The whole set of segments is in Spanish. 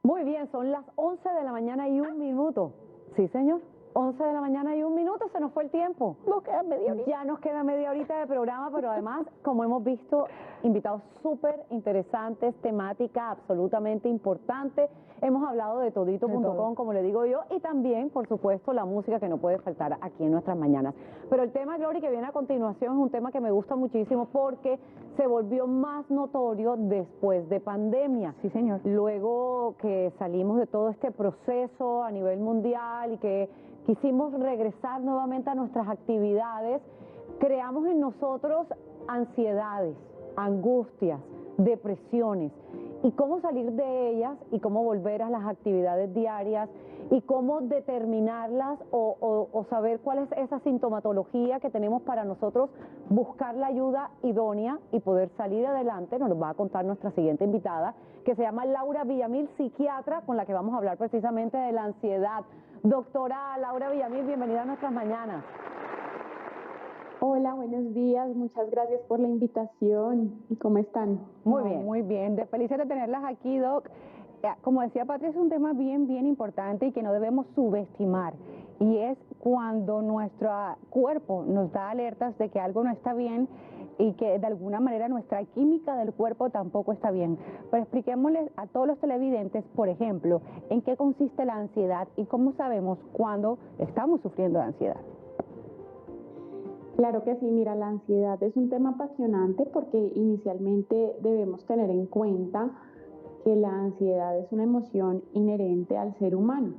Muy bien, son las 11 de la mañana y 1 minuto. Sí, señor. 11 de la mañana y 1 minuto, se nos fue el tiempo. Nos queda media horita. Ya nos queda media horita de programa, pero además, como hemos visto, invitados súper interesantes, temática absolutamente importante. Hemos hablado de todito.com, como le digo yo, y también, por supuesto, la música que no puede faltar aquí en nuestras mañanas. Pero el tema, Glory, que viene a continuación es un tema que me gusta muchísimo porque se volvió más notorio después de pandemia. Sí, señor. Luego que salimos de todo este proceso a nivel mundial y que quisimos regresar nuevamente a nuestras actividades, creamos en nosotros ansiedades, angustias, depresiones, y cómo salir de ellas y cómo volver a las actividades diarias y cómo determinarlas o saber cuál es esa sintomatología que tenemos para nosotros buscar la ayuda idónea y poder salir adelante. Nos lo va a contar nuestra siguiente invitada, que se llama Laura Villamil, psiquiatra, con la que vamos a hablar precisamente de la ansiedad. Doctora Laura Villamil, bienvenida a nuestras mañanas. Hola, buenos días, muchas gracias por la invitación. ¿Cómo están? Muy bien. Muy bien, felices de tenerlas aquí, Doc. Como decía Patricia, es un tema bien importante y que no debemos subestimar. Y es cuando nuestro cuerpo nos da alertas de que algo no está bien y que de alguna manera nuestra química del cuerpo tampoco está bien. Pero expliquémosles a todos los televidentes, por ejemplo, en qué consiste la ansiedad y cómo sabemos cuando estamos sufriendo de ansiedad. Claro que sí, mira, la ansiedad es un tema apasionante porque inicialmente debemos tener en cuenta que la ansiedad es una emoción inherente al ser humano.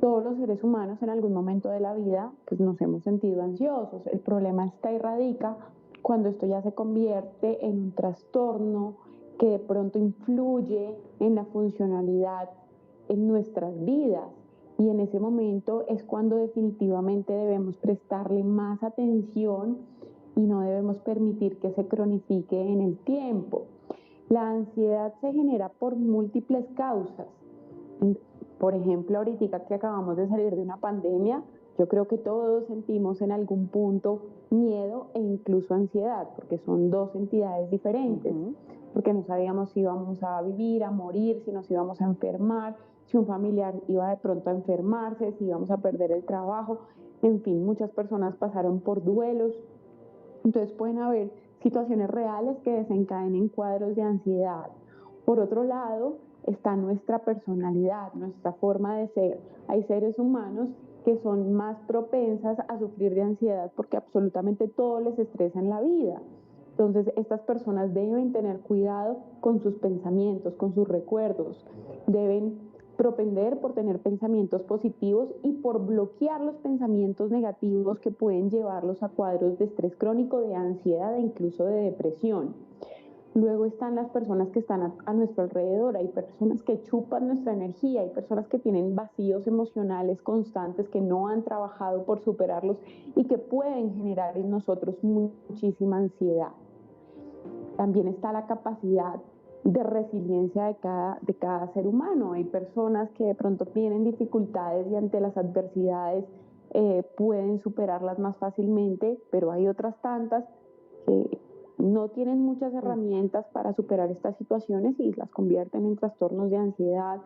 Todos los seres humanos en algún momento de la vida pues nos hemos sentido ansiosos. El problema está y radica cuando esto ya se convierte en un trastorno que de pronto influye en la funcionalidad en nuestras vidas. Y en ese momento es cuando definitivamente debemos prestarle más atención y no debemos permitir que se cronifique en el tiempo. La ansiedad se genera por múltiples causas. Por ejemplo, ahorita que acabamos de salir de una pandemia, yo creo que todos sentimos en algún punto miedo e incluso ansiedad, porque son dos entidades diferentes, porque no sabíamos si íbamos a vivir, a morir, si nos íbamos a enfermar, si un familiar iba de pronto a enfermarse, si íbamos a perder el trabajo. En fin, muchas personas pasaron por duelos. Entonces pueden haber situaciones reales que desencadenen cuadros de ansiedad. Por otro lado, está nuestra personalidad, nuestra forma de ser. Hay seres humanos que son más propensas a sufrir de ansiedad porque absolutamente todo les estresa en la vida. Entonces, estas personas deben tener cuidado con sus pensamientos, con sus recuerdos. Deben propender por tener pensamientos positivos y por bloquear los pensamientos negativos que pueden llevarlos a cuadros de estrés crónico, de ansiedad e incluso de depresión. Luego están las personas que están a nuestro alrededor. Hay personas que chupan nuestra energía, hay personas que tienen vacíos emocionales constantes, que no han trabajado por superarlos y que pueden generar en nosotros muchísima ansiedad. También está la capacidad de resiliencia de cada ser humano. Hay personas que de pronto tienen dificultades y ante las adversidades pueden superarlas más fácilmente, pero hay otras tantas que no tienen muchas herramientas para superar estas situaciones y las convierten en trastornos de ansiedad,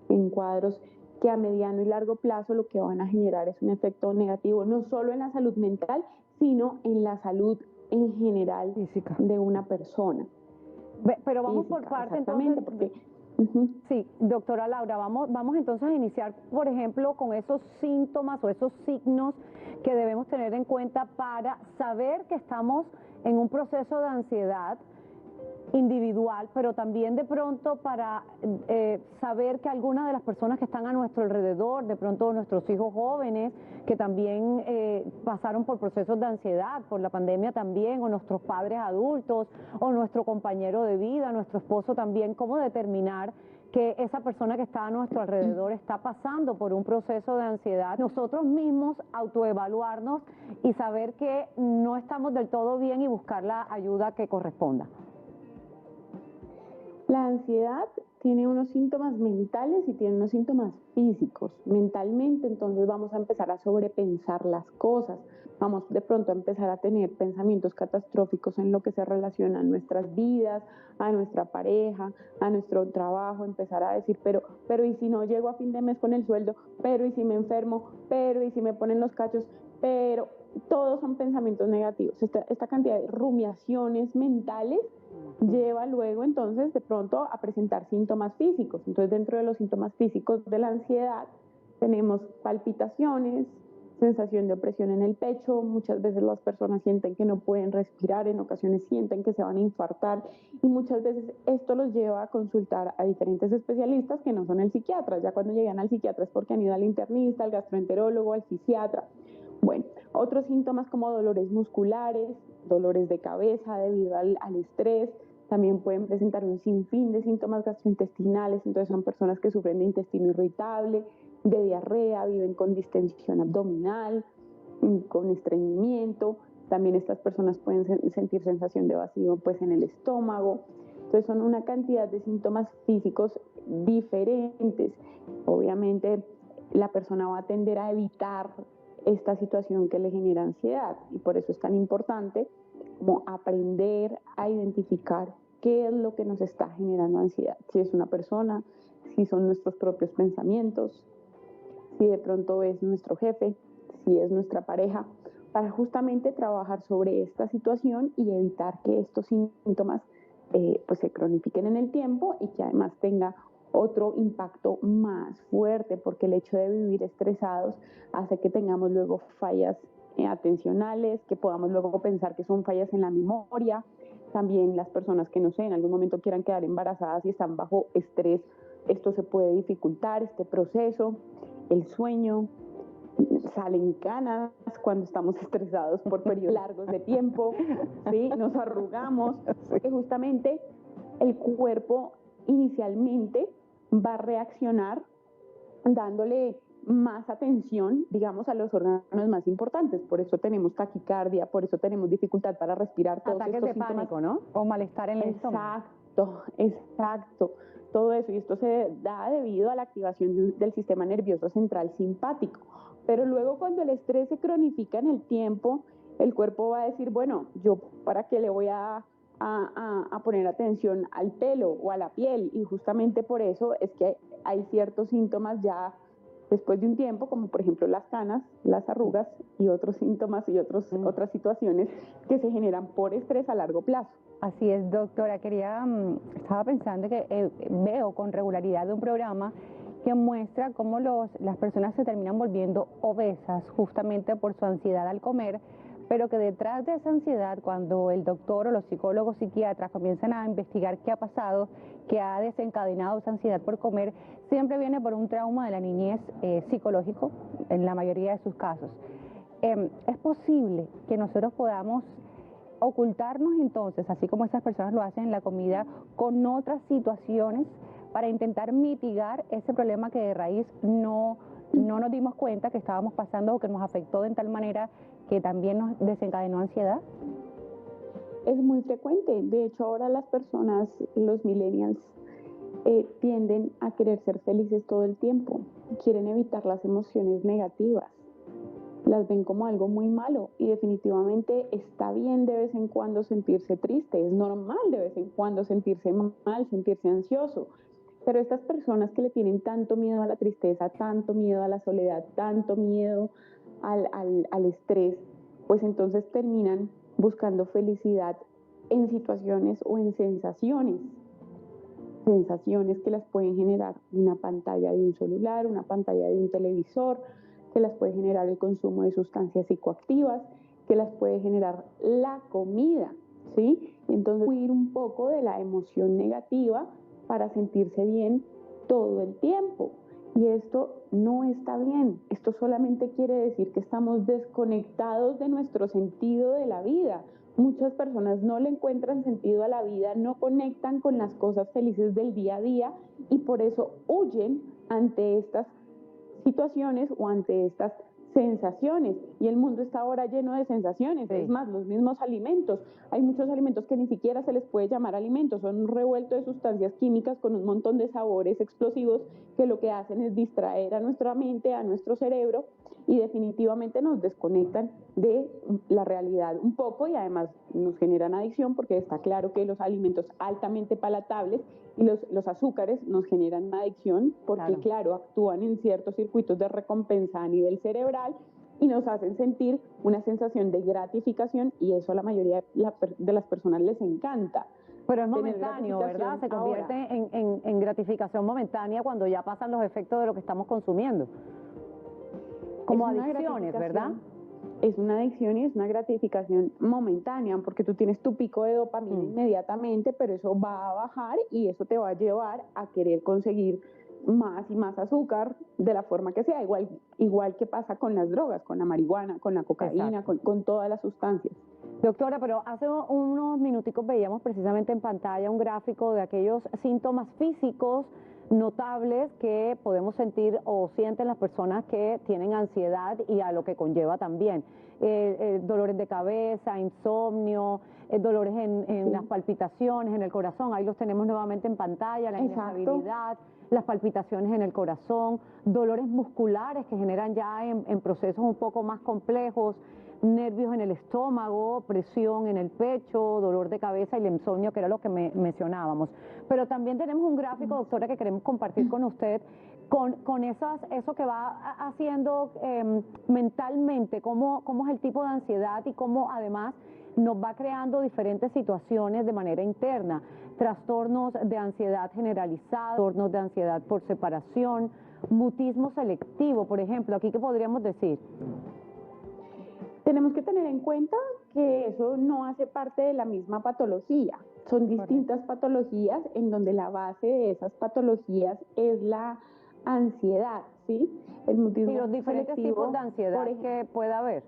en cuadros que a mediano y largo plazo lo que van a generar es un efecto negativo, no solo en la salud mental, sino en la salud en general física de una persona. Pero vamos por parte entonces. Porque, sí, doctora Laura, vamos entonces a iniciar, por ejemplo, con esos síntomas o esos signos que debemos tener en cuenta para saber que estamos en un proceso de ansiedad individual, pero también de pronto para saber que algunas de las personas que están a nuestro alrededor, de pronto nuestros hijos jóvenes, que también pasaron por procesos de ansiedad, por la pandemia también, o nuestros padres adultos, o nuestro compañero de vida, nuestro esposo también, cómo determinar que esa persona que está a nuestro alrededor está pasando por un proceso de ansiedad, nosotros mismos autoevaluarnos y saber que no estamos del todo bien y buscar la ayuda que corresponda. La ansiedad tiene unos síntomas mentales y tiene unos síntomas físicos. Mentalmente, entonces vamos a empezar a sobrepensar las cosas, vamos de pronto a empezar a tener pensamientos catastróficos en lo que se relaciona a nuestras vidas, a nuestra pareja, a nuestro trabajo, empezar a decir, pero ¿y si no llego a fin de mes con el sueldo? Pero ¿y si me enfermo? Pero ¿y si me ponen los cachos? Pero todos son pensamientos negativos. Esta cantidad de rumiaciones mentales lleva luego entonces de pronto a presentar síntomas físicos. Entonces dentro de los síntomas físicos de la ansiedad tenemos palpitaciones, sensación de opresión en el pecho, muchas veces las personas sienten que no pueden respirar, en ocasiones sienten que se van a infartar y muchas veces esto los lleva a consultar a diferentes especialistas que no son el psiquiatra. Ya cuando llegan al psiquiatra es porque han ido al internista, al gastroenterólogo, al fisiatra. Bueno, otros síntomas como dolores musculares, dolores de cabeza debido al estrés, también pueden presentar un sinfín de síntomas gastrointestinales, entonces son personas que sufren de intestino irritable, de diarrea, viven con distensión abdominal, con estreñimiento, también estas personas pueden sentir sensación de vacío pues en el estómago, entonces son una cantidad de síntomas físicos diferentes. Obviamente la persona va a tender a evitar esta situación que le genera ansiedad y por eso es tan importante como aprender a identificar qué es lo que nos está generando ansiedad, si es una persona, si son nuestros propios pensamientos, si de pronto es nuestro jefe, si es nuestra pareja, para justamente trabajar sobre esta situación y evitar que estos síntomas pues se cronifiquen en el tiempo y que además tenga otro impacto más fuerte, porque el hecho de vivir estresados hace que tengamos luego fallas atencionales, que podamos luego pensar que son fallas en la memoria. También las personas que, no sé, en algún momento quieran quedar embarazadas y están bajo estrés, esto se puede dificultar, este proceso, el sueño, salen canas cuando estamos estresados por periodos largos de tiempo, ¿sí? Nos arrugamos, que justamente el cuerpo inicialmente va a reaccionar dándole más atención, digamos, a los órganos más importantes. Por eso tenemos taquicardia, por eso tenemos dificultad para respirar. Todos Ataques estos de síntomas. pánico, ¿no? O malestar en el estómago. Exacto. Todo eso. Y esto se da debido a la activación del sistema nervioso central simpático. Pero luego cuando el estrés se cronifica en el tiempo, el cuerpo va a decir, bueno, yo para qué le voy a poner atención al pelo o a la piel, y justamente por eso es que hay ciertos síntomas ya después de un tiempo, como por ejemplo las canas, las arrugas y otros síntomas y otras situaciones que se generan por estrés a largo plazo. Así es, doctora. Estaba pensando que veo con regularidad un programa que muestra cómo las personas se terminan volviendo obesas justamente por su ansiedad al comer, pero que detrás de esa ansiedad, cuando el doctor o los psicólogos psiquiatras comienzan a investigar qué ha pasado, qué ha desencadenado esa ansiedad por comer, siempre viene por un trauma de la niñez psicológico, en la mayoría de sus casos. Es posible que nosotros podamos ocultarnos entonces, así como esas personas lo hacen en la comida, con otras situaciones para intentar mitigar ese problema que de raíz no nos dimos cuenta que estábamos pasando o que nos afectó de tal manera que también nos desencadenó ansiedad. Es muy frecuente. De hecho, ahora las personas, los millennials, tienden a querer ser felices todo el tiempo. Quieren evitar las emociones negativas. Las ven como algo muy malo y definitivamente está bien de vez en cuando sentirse triste. Es normal de vez en cuando sentirse mal, sentirse ansioso. Pero estas personas que le tienen tanto miedo a la tristeza, tanto miedo a la soledad, tanto miedo al estrés, pues entonces terminan buscando felicidad en situaciones o en sensaciones que las pueden generar una pantalla de un celular, una pantalla de un televisor, que las puede generar el consumo de sustancias psicoactivas, que las puede generar la comida, ¿sí? Entonces, huir un poco de la emoción negativa para sentirse bien todo el tiempo. Y esto no está bien. Esto solamente quiere decir que estamos desconectados de nuestro sentido de la vida. Muchas personas no le encuentran sentido a la vida, no conectan con las cosas felices del día a día y por eso huyen ante estas situaciones o ante estas sensaciones, y el mundo está ahora lleno de sensaciones. Sí. Es más, los mismos alimentos, hay muchos alimentos que ni siquiera se les puede llamar alimentos, son un revuelto de sustancias químicas con un montón de sabores explosivos que lo que hacen es distraer a nuestra mente, a nuestro cerebro, y definitivamente nos desconectan de la realidad un poco, y además nos generan adicción, porque está claro que los alimentos altamente palatables y los azúcares nos generan adicción porque, claro, actúan en ciertos circuitos de recompensa a nivel cerebral y nos hacen sentir una sensación de gratificación, y eso a la mayoría de las personas les encanta. Pero es momentáneo, ¿verdad? Se convierte en gratificación momentánea cuando ya pasan los efectos de lo que estamos consumiendo. Como adicciones, ¿verdad? Es una adicción y es una gratificación momentánea, porque tú tienes tu pico de dopamina inmediatamente, pero eso va a bajar y eso te va a llevar a querer conseguir más y más azúcar de la forma que sea, igual que pasa con las drogas, con la marihuana, con la cocaína, con todas las sustancias. Doctora, pero hace unos minuticos veíamos precisamente en pantalla un gráfico de aquellos síntomas físicos notables que podemos sentir o sienten las personas que tienen ansiedad, y a lo que conlleva también dolores de cabeza, insomnio, dolores en las palpitaciones, en el corazón. Ahí los tenemos nuevamente en pantalla, la inestabilidad, las palpitaciones en el corazón, dolores musculares que generan ya en procesos un poco más complejos, nervios en el estómago, presión en el pecho, dolor de cabeza y el insomnio, que era lo que mencionábamos. Pero también tenemos un gráfico, doctora, que queremos compartir con usted, con eso que va haciendo mentalmente, cómo es el tipo de ansiedad y cómo además nos va creando diferentes situaciones de manera interna, trastornos de ansiedad generalizada, trastornos de ansiedad por separación, mutismo selectivo, por ejemplo. ¿Aquí qué podríamos decir? Tenemos que tener en cuenta que eso no hace parte de la misma patología. Son distintas patologías en donde la base de esas patologías es la ansiedad, ¿sí? El mutismo y los diferentes tipos de ansiedad que puede haber.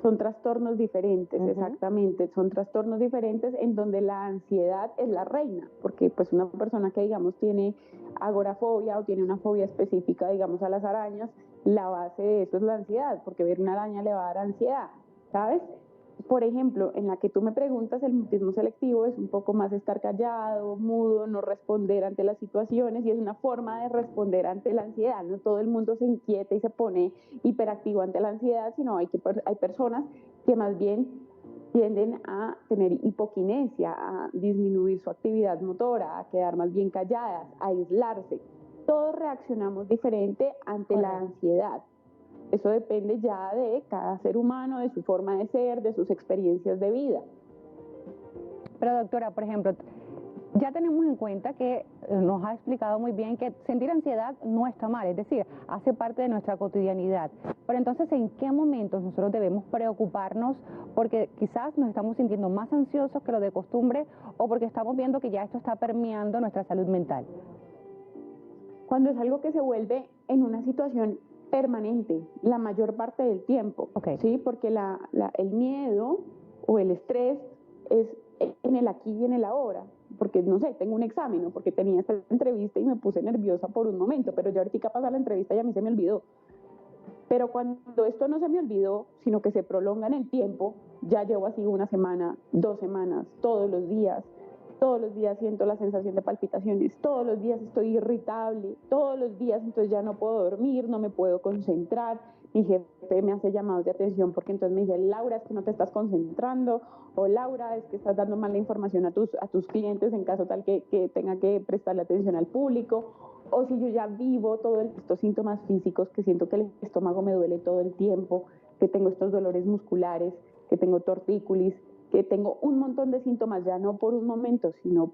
Son trastornos diferentes, exactamente, son trastornos diferentes en donde la ansiedad es la reina, porque pues una persona que digamos tiene agorafobia o tiene una fobia específica, digamos, a las arañas, la base de eso es la ansiedad, porque ver una araña le va a dar ansiedad, ¿sabes? Por ejemplo, en la que tú me preguntas, el mutismo selectivo es un poco más estar callado, mudo, no responder ante las situaciones, y es una forma de responder ante la ansiedad. No todo el mundo se inquieta y se pone hiperactivo ante la ansiedad, sino hay personas que más bien tienden a tener hipoquinesia, a disminuir su actividad motora, a quedar más bien calladas, a aislarse. Todos reaccionamos diferente ante la ansiedad. Eso depende ya de cada ser humano, de su forma de ser, de sus experiencias de vida. Pero doctora, por ejemplo, ya tenemos en cuenta que nos ha explicado muy bien que sentir ansiedad no está mal, es decir, hace parte de nuestra cotidianidad. Pero entonces, ¿en qué momentos nosotros debemos preocuparnos porque quizás nos estamos sintiendo más ansiosos que lo de costumbre, o porque estamos viendo que ya esto está permeando nuestra salud mental? Cuando es algo que se vuelve en una situación permanente la mayor parte del tiempo, ¿sí? Porque el miedo o el estrés es en el aquí y en el ahora, porque no sé, tengo un examen, ¿no? Porque tenía esta entrevista y me puse nerviosa por un momento, pero ya ahorita pasa la entrevista y a mí se me olvidó. Pero cuando esto no se me olvidó, sino que se prolonga en el tiempo, ya llevo así una semana, 2 semanas, todos los días siento la sensación de palpitaciones, todos los días estoy irritable, todos los días entonces ya no puedo dormir, no me puedo concentrar, mi jefe me hace llamados de atención porque entonces me dice, Laura, es que no te estás concentrando, o Laura, es que estás dando mala información a tus clientes en caso tal que tenga que prestarle atención al público, o si yo ya vivo todos estos síntomas físicos, que siento que el estómago me duele todo el tiempo, que tengo estos dolores musculares, que tengo tortícolis, que tengo un montón de síntomas, ya no por un momento, sino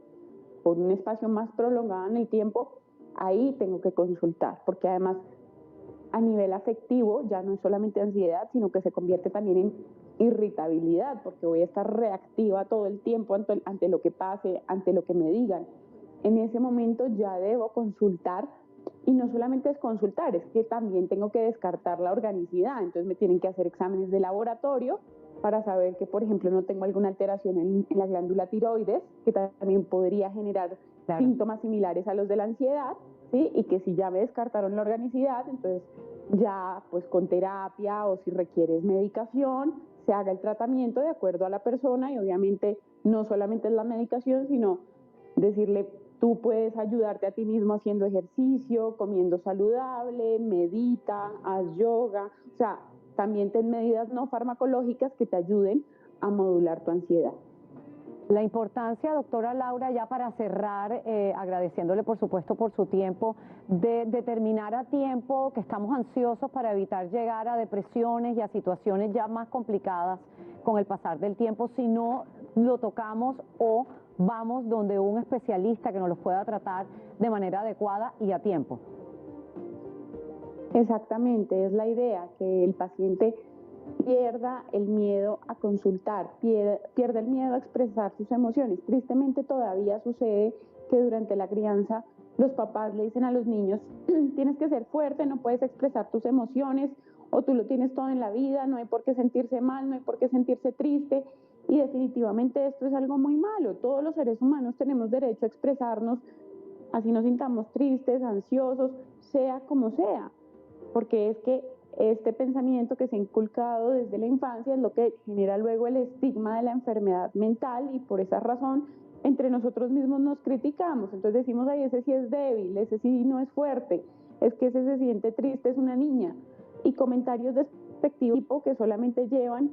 por un espacio más prolongado en el tiempo, ahí tengo que consultar, porque además a nivel afectivo ya no es solamente ansiedad, sino que se convierte también en irritabilidad, porque voy a estar reactiva todo el tiempo ante lo que pase, ante lo que me digan. En ese momento ya debo consultar, y no solamente es consultar, es que también tengo que descartar la organicidad, entonces me tienen que hacer exámenes de laboratorio para saber que, por ejemplo, no tengo alguna alteración en la glándula tiroides, que también podría generar síntomas similares a los de la ansiedad, ¿sí? Y que si ya me descartaron la organicidad, entonces ya pues con terapia o si requieres medicación, se haga el tratamiento de acuerdo a la persona y obviamente no solamente es la medicación, sino decirle, tú puedes ayudarte a ti mismo haciendo ejercicio, comiendo saludable, medita, haz yoga, o sea, también ten medidas no farmacológicas que te ayuden a modular tu ansiedad. La importancia, doctora Laura, ya para cerrar, agradeciéndole por supuesto por su tiempo, de determinar a tiempo que estamos ansiosos para evitar llegar a depresiones y a situaciones ya más complicadas con el pasar del tiempo si no lo tocamos o vamos donde un especialista que nos los pueda tratar de manera adecuada y a tiempo. Exactamente, es la idea, que el paciente pierda el miedo a consultar, pierda el miedo a expresar sus emociones. Tristemente todavía sucede que durante la crianza los papás le dicen a los niños, tienes que ser fuerte, no puedes expresar tus emociones, o tú lo tienes todo en la vida, no hay por qué sentirse mal, no hay por qué sentirse triste, y definitivamente esto es algo muy malo. Todos los seres humanos tenemos derecho a expresarnos, así nos sintamos tristes, ansiosos, sea como sea, porque es que este pensamiento que se ha inculcado desde la infancia es lo que genera luego el estigma de la enfermedad mental, y por esa razón entre nosotros mismos nos criticamos. Entonces decimos, ay, ese sí es débil, ese sí no es fuerte, es que ese se siente triste, es una niña, y comentarios despectivos que solamente llevan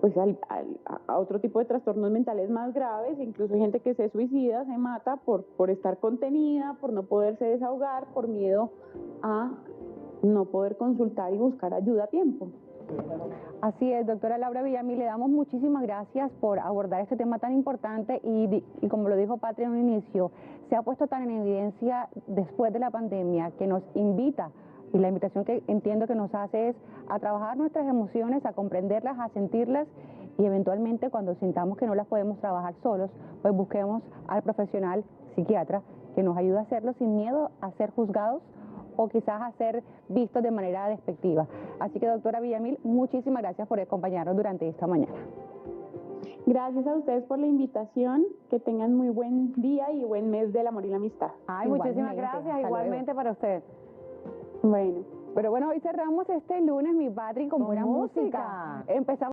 pues a otro tipo de trastornos mentales más graves. Incluso hay gente que se suicida, se mata por estar contenida, por no poderse desahogar, por miedo a no poder consultar y buscar ayuda a tiempo. Así es, doctora Laura Villamil, le damos muchísimas gracias por abordar este tema tan importante y como lo dijo Patria en un inicio, se ha puesto tan en evidencia después de la pandemia que nos invita, y la invitación que entiendo que nos hace es a trabajar nuestras emociones, a comprenderlas, a sentirlas, y eventualmente cuando sintamos que no las podemos trabajar solos, pues busquemos al profesional psiquiatra que nos ayude a hacerlo sin miedo a ser juzgados o quizás a ser vistos de manera despectiva. Así que, doctora Villamil, muchísimas gracias por acompañarnos durante esta mañana. Gracias a ustedes por la invitación, que tengan muy buen día y buen mes del amor y la amistad. Ay, muchísimas gracias, igualmente para usted. Bueno. Pero bueno, hoy cerramos este lunes, mi Patri, con buena música. Empezamos